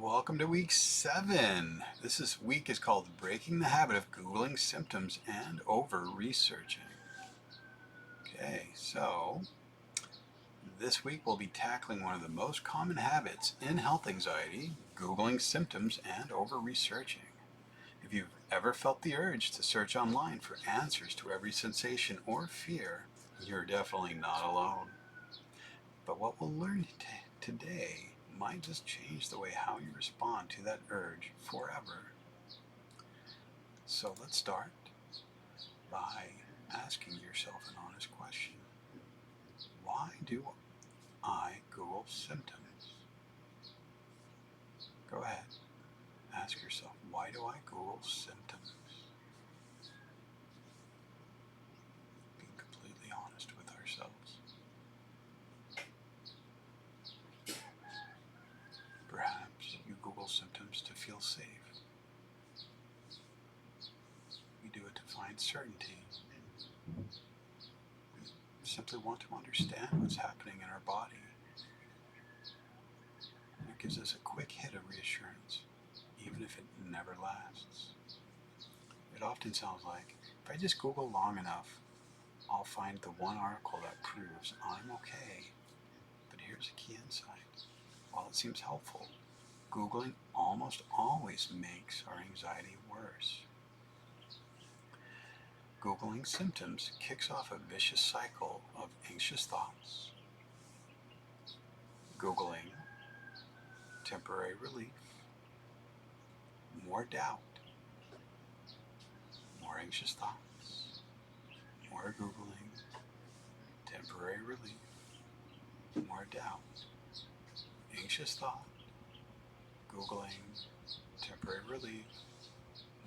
Welcome to week 7. This week is called Breaking the Habit of Googling Symptoms and Over-Researching. Okay, so this week we'll be tackling one of the most common habits in health anxiety, Googling symptoms and over-researching. If you've ever felt the urge to search online for answers to every sensation or fear, you're definitely not alone. But what we'll learn today might just change the way how you respond to that urge forever. So let's start by asking yourself an honest question. Why do I Google symptoms? Go ahead. Ask yourself, why do I Google symptoms? Being completely honest with ourselves. Perhaps you Google symptoms to feel safe. We do it to find certainty. We simply want to understand what's happening in our body. It gives us a quick hit of reassurance, even if it never lasts. It often sounds like, if I just Google long enough, I'll find the one article that proves I'm okay. But here's a key insight. While it seems helpful, Googling almost always makes our anxiety worse. Googling symptoms kicks off a vicious cycle of anxious thoughts. Googling temporary relief, more doubt, more anxious thoughts, more Googling, temporary relief, more doubt, anxious thought, Googling, temporary relief,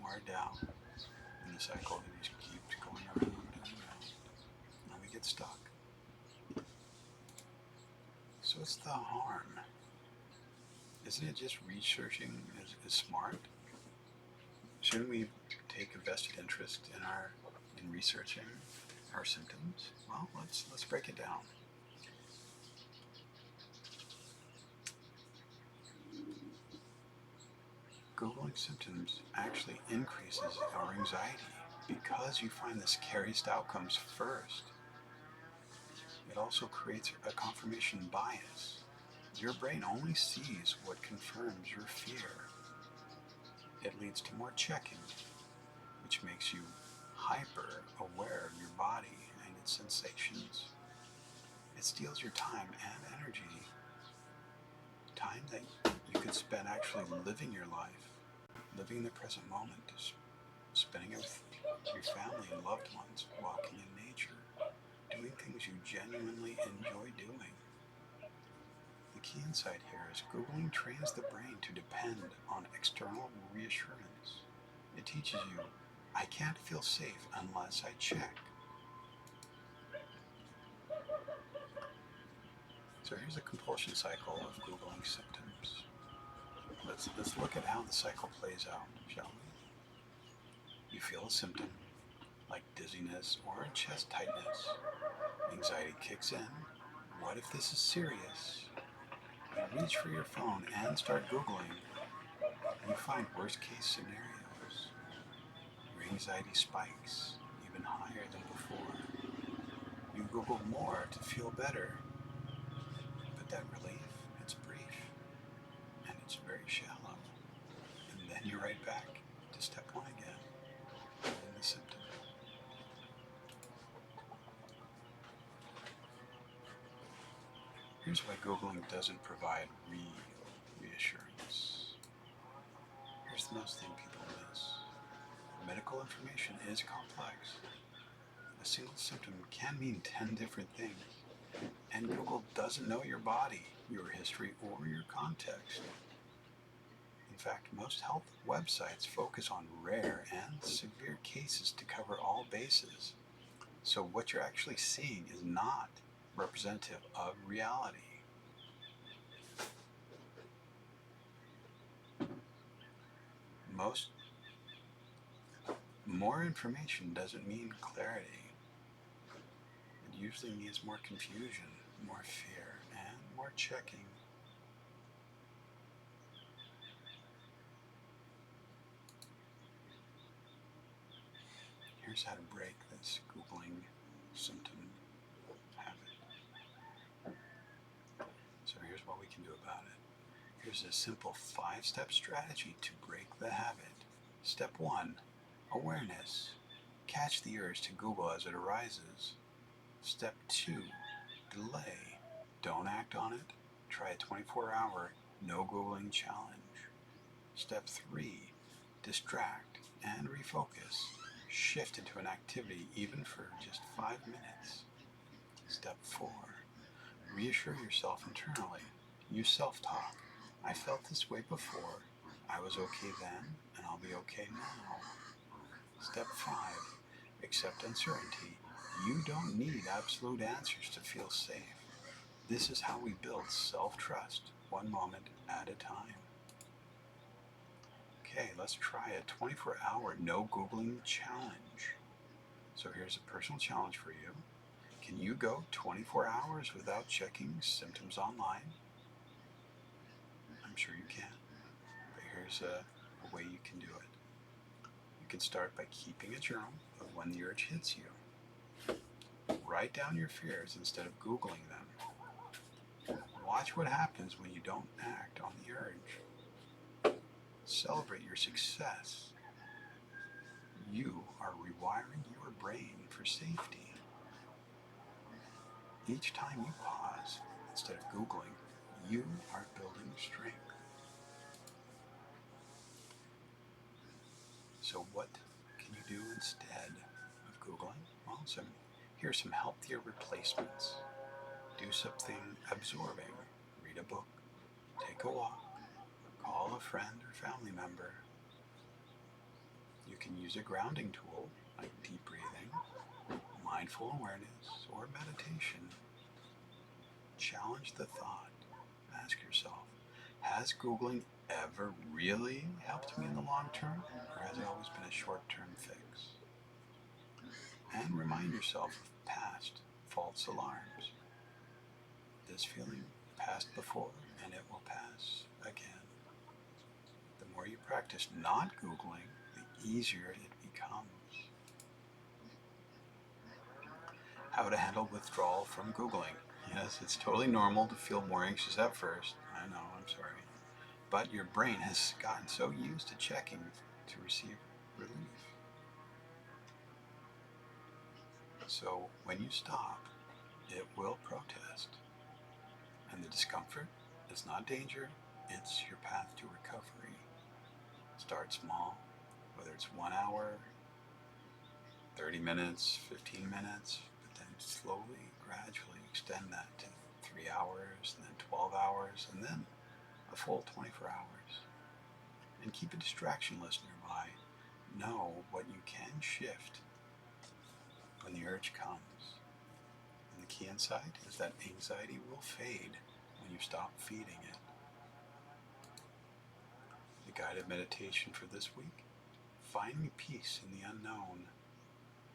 more doubt, and the cycle just keeps going around and around, and we get stuck. So what's the harm? Isn't it just researching is smart? Shouldn't we take a vested interest in researching our symptoms? Well, let's break it down. Googling symptoms actually increases our anxiety because you find the scariest outcomes first. It also creates a confirmation bias. Your brain only sees what confirms your fear. It leads to more checking, which makes you hyper aware of your body and its sensations. It steals your time and energy, time that you could spend actually living your life, living the present moment, spending it with your family and loved ones, walking in nature, doing things you genuinely enjoy doing. The key insight here is Googling trains the brain to depend on external reassurance. It teaches you, I can't feel safe unless I check. So here's a compulsion cycle of Googling symptoms. Let's look at how the cycle plays out, shall we? You feel a symptom, like dizziness or chest tightness. Anxiety kicks in. What if this is serious? You reach for your phone and start Googling. You find worst-case scenarios. Your anxiety spikes, even higher than before. You Google more to feel better. But that relief, it's brief, and it's very shallow. And then you're right back to step 1 again, in the symptom. Here's why Googling doesn't provide reassurance. Here's the most thing people miss. Medical information is complex. A single symptom can mean 10 different things, and Google doesn't know your body, your history, or your context. In fact, most health websites focus on rare and severe cases to cover all bases. So what you're actually seeing is not representative of reality. More information doesn't mean clarity. It usually means more confusion, more fear, and more checking. here's how to break this Googling symptom habit. So here's what we can do about it. Here's a simple 5-step strategy to break the habit. Step 1, awareness. Catch the urge to Google as it arises. Step 2, delay. Don't act on it. Try a 24-hour no Googling challenge. Step 3, distract and refocus. Shift into an activity even for just 5 minutes. Step 4, reassure yourself internally. Use self-talk. I felt this way before. I was okay then, and I'll be okay now. Step 5, accept uncertainty. You don't need absolute answers to feel safe. This is how we build self-trust, one moment at a time. Okay, let's try a 24-hour no Googling challenge. So here's a personal challenge for you. Can you go 24 hours without checking symptoms online? I'm sure you can, but here's a way you can do it. You can start by keeping a journal of when the urge hits you. Write down your fears instead of Googling them. Watch what happens when you don't act on the urge. Celebrate your success. You are rewiring your brain for safety. Each time you pause, instead of Googling, you are building strength. So what can you do instead of Googling? Well, here's some healthier replacements. Do something absorbing. Read a book. Take a walk. Call a friend or family member. You can use a grounding tool like deep breathing, mindful awareness, or meditation. Challenge the thought. Ask yourself, has Googling ever really helped me in the long term, or has it always been a short-term fix? And remind yourself of past false alarms. This feeling passed before, and it will pass again. The more you practice not Googling, the easier it becomes. How to handle withdrawal from Googling. Yes, it's totally normal to feel more anxious at first. I know, I'm sorry. But your brain has gotten so used to checking to receive relief. So when you stop, it will protest. And the discomfort is not danger, it's your path to recovery. Start small, whether it's 1 hour, 30 minutes, 15 minutes, but then slowly, gradually extend that to 3 hours, and then 12 hours, and then a full 24 hours. And keep a distraction list nearby. Know what you can shift when the urge comes. And the key insight is that anxiety will fade when you stop feeding it. The guided meditation for this week, finding peace in the unknown.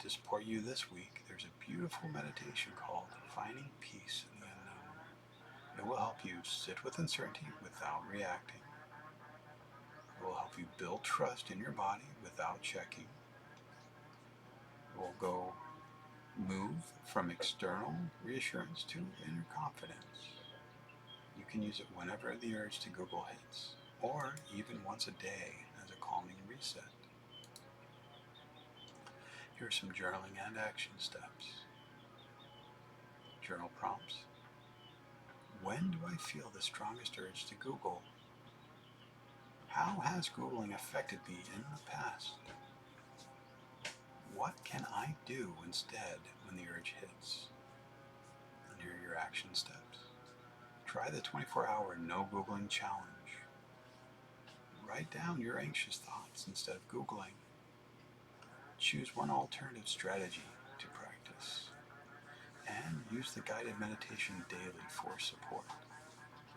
To support you this week, there's a beautiful meditation called Finding Peace in the Unknown. It will help you sit with uncertainty without reacting. It will help you build trust in your body without checking. It will move from external reassurance to inner confidence. You can use it whenever the urge to Google hits, or even once a day as a calming reset. Here are some journaling and action steps. Journal prompts. When do I feel the strongest urge to Google? How has Googling affected me in the past? What can I do instead when the urge hits? And here are your action steps. Try the 24-hour no Googling challenge. Write down your anxious thoughts instead of Googling. Choose one alternative strategy to practice. And use the guided meditation daily for support.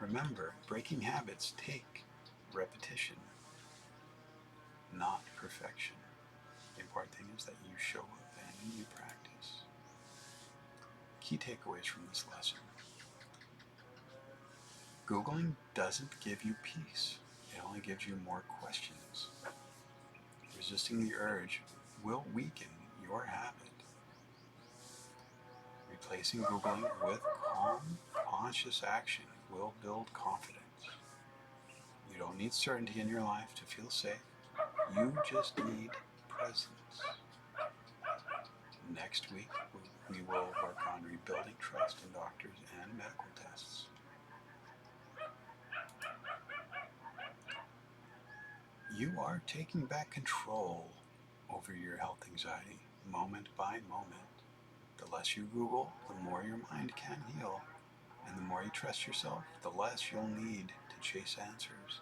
Remember, breaking habits take repetition, not perfection. The important thing is that you show up and you practice. Key takeaways from this lesson. Googling doesn't give you peace. It only gives you more questions. Resisting the urge will weaken your habit. Replacing Googling with calm, conscious action will build confidence. You don't need certainty in your life to feel safe. You just need presence. Next week, we will work on rebuilding trust in doctors and medical tests. You are taking back control over your health anxiety, moment by moment. The less you Google, the more your mind can heal. And the more you trust yourself, the less you'll need to chase answers.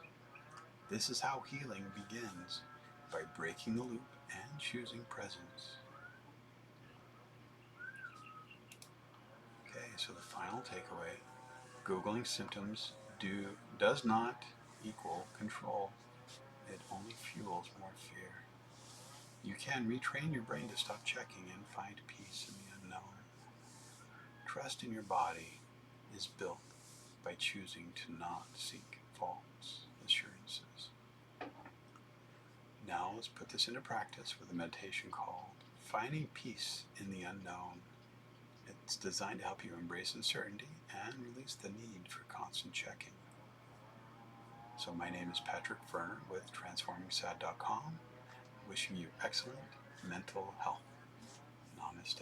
This is how healing begins, by breaking the loop and choosing presence. Okay, so the final takeaway, Googling symptoms does not equal control. It only fuels more fear. You can retrain your brain to stop checking and find peace in the unknown. Trust in your body is built by choosing to not seek false assurances. Now let's put this into practice with a meditation called Finding Peace in the Unknown. It's designed to help you embrace uncertainty and release the need for constant checking. So my name is Patrick Verner with TransformingSad.com, wishing you excellent mental health. Namaste.